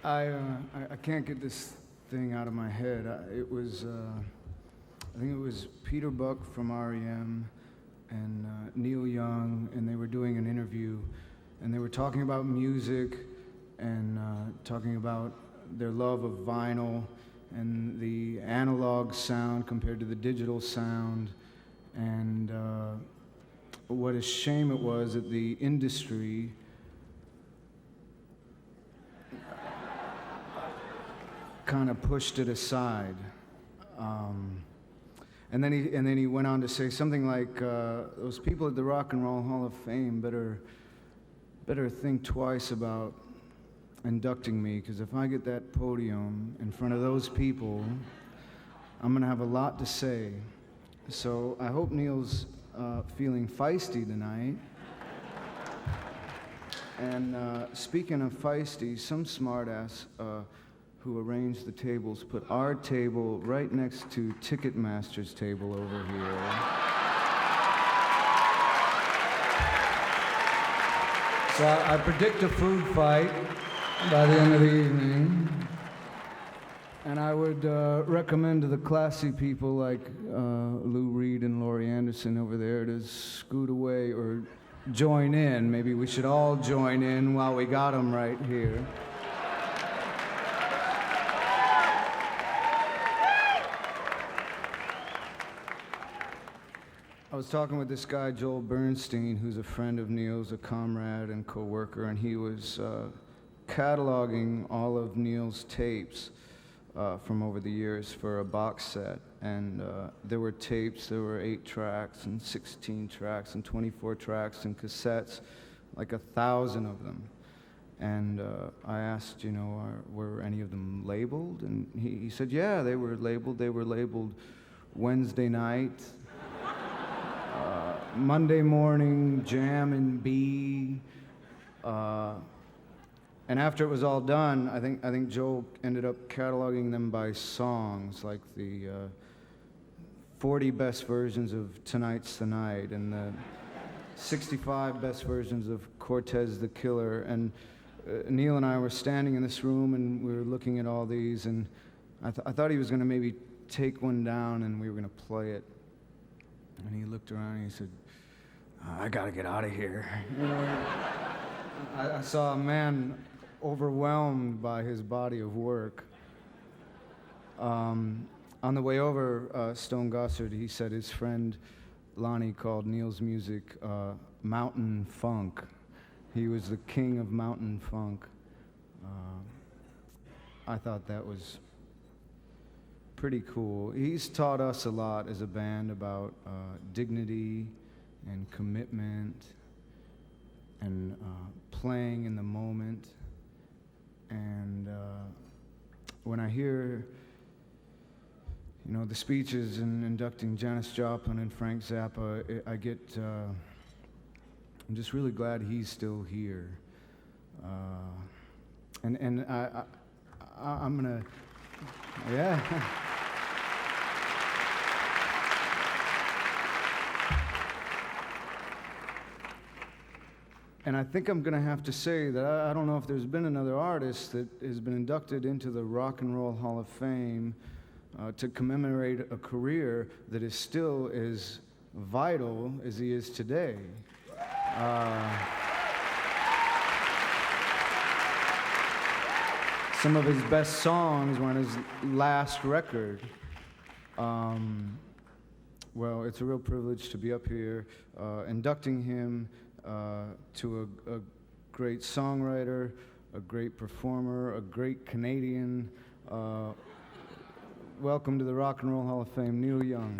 I can't get this thing out of my head. I think it was Peter Buck from REM and Neil Young, and they were doing an interview, and they were talking about music and talking about their love of vinyl and the analog sound compared to the digital sound, and what a shame it was that the industry kind of pushed it aside. And then he went on to say something like, those people at the Rock and Roll Hall of Fame better think twice about inducting me, because if I get that podium in front of those people, I'm gonna have a lot to say. So I hope Neil's feeling feisty tonight. And speaking of feisty, some smartass who arranged the tables put our table right next to Ticketmaster's table over here. So I predict a food fight by the end of the evening. And I would recommend to the classy people like Lou Reed and Laurie Anderson over there to scoot away or join in. Maybe we should all join in while we got them right here. I was talking with this guy, Joel Bernstein, who's a friend of Neil's, a comrade and co-worker, and he was cataloging all of Neil's tapes from over the years for a box set. And there were tapes, there were 8 tracks and 16 tracks and 24 tracks and cassettes, like 1,000 of them. And I asked, were any of them labeled? And he said, yeah, they were labeled. They were labeled Wednesday night, Monday morning, Jam and B. And after it was all done, I think Joel ended up cataloging them by songs, like the 40 best versions of Tonight's the Night and the 65 best versions of Cortez the Killer. And Neil and I were standing in this room and we were looking at all these, and I thought he was going to maybe take one down and we were going to play it. And he looked around and he said, I got to get out of here. I saw a man overwhelmed by his body of work. On the way over, Stone Gossard, he said his friend Lonnie called Neil's music mountain funk. He was the king of mountain funk. I thought that was pretty cool. He's taught us a lot as a band about dignity and commitment and playing in the moment. And when I hear, the speeches and inducting Janis Joplin and Frank Zappa, I'm just really glad he's still here. And I'm gonna, yeah. And I think I'm going to have to say that I don't know if there's been another artist that has been inducted into the Rock and Roll Hall of Fame to commemorate a career that is still as vital as he is today. Some of his best songs were on his last record. Well, it's a real privilege to be up here inducting him to a great songwriter, a great performer, a great Canadian. Welcome to the Rock and Roll Hall of Fame, Neil Young.